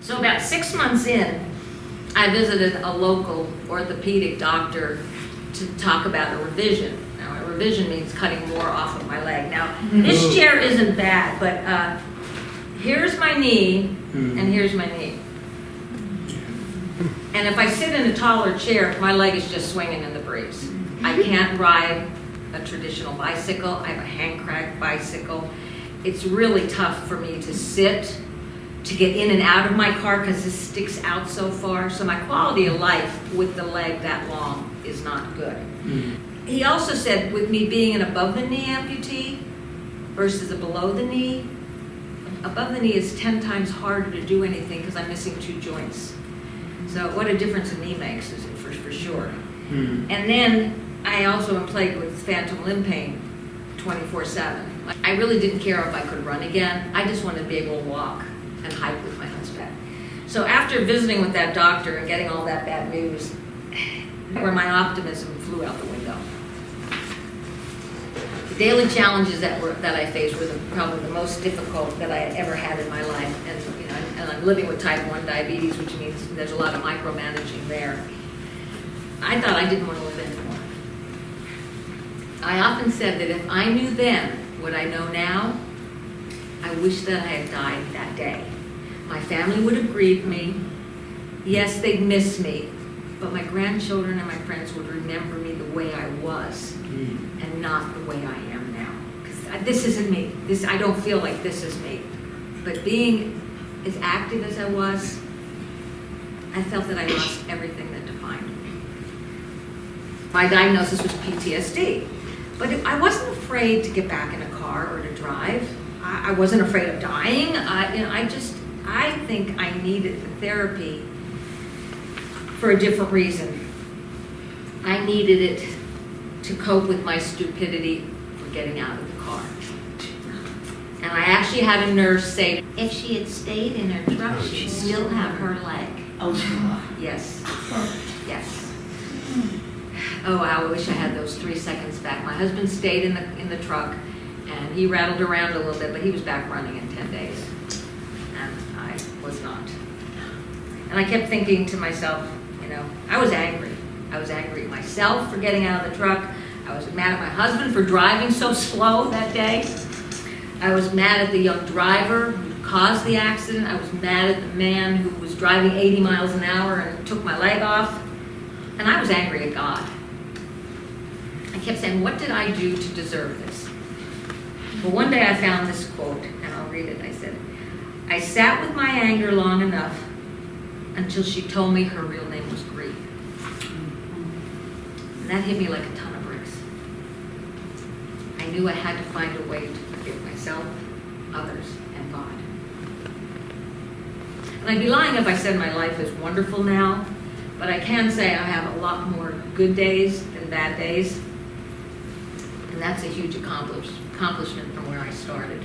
So about 6 months in, I visited a local orthopedic doctor to talk about a revision. Now, a revision means cutting more off of my leg. Now, this chair isn't bad, but here's my knee, and here's my knee. And if I sit in a taller chair, my leg is just swinging in the breeze. I can't ride a traditional bicycle. I have a hand crank bicycle. It's really tough for me to sit, to get in and out of my car because this sticks out so far. So my quality of life with the leg that long is not good. He also said with me being an above the knee amputee versus a below the knee, above the knee is 10 times harder to do anything because I'm missing 2 joints. So what a difference a knee makes is for sure. And then I also am plagued with phantom limb pain 24/7. I really didn't care if I could run again. I just wanted to be able to walk and hike with my husband. So after visiting with that doctor and getting all that bad news, where my optimism flew out the window. The daily challenges that I faced were probably the most difficult that I had ever had in my life. And I'm living with type 1 diabetes, which means there's a lot of micromanaging there. I thought I didn't want to live anymore. I often said that if I knew then what I know now, I wish that I had died that day. My family would have grieved me. Yes, they'd miss me, but my grandchildren and my friends would remember me the way I was and not the way I am now. Because this isn't me. I don't feel like this is me. But being as active as I was, I felt that I lost everything that defined me. My diagnosis was PTSD, but I wasn't afraid to get back in a car or to drive. I wasn't afraid of dying. I think I needed the therapy for a different reason. I needed it to cope with my stupidity for getting out of the car. And I actually had a nurse say, if she had stayed in her truck, she'd still have her leg. Oh, yes. Yes. Oh, I wish I had those 3 seconds back. My husband stayed in the truck, and he rattled around a little bit, but he was back running in 10 days. And I was not. And I kept thinking to myself, I was angry. I was angry at myself for getting out of the truck. I was mad at my husband for driving so slow that day. I was mad at the young driver who caused the accident. I was mad at the man who was driving 80 miles an hour and took my leg off. And I was angry at God. I kept saying, what did I do to deserve this? Well, one day I found this quote, and I'll read it. I said, I sat with my anger long enough until she told me her real name was grief. And that hit me like a ton of bricks. I knew I had to find a way to forgive myself, others, and God. And I'd be lying if I said my life is wonderful now, but I can say I have a lot more good days than bad days. And that's a huge accomplishment from where I started.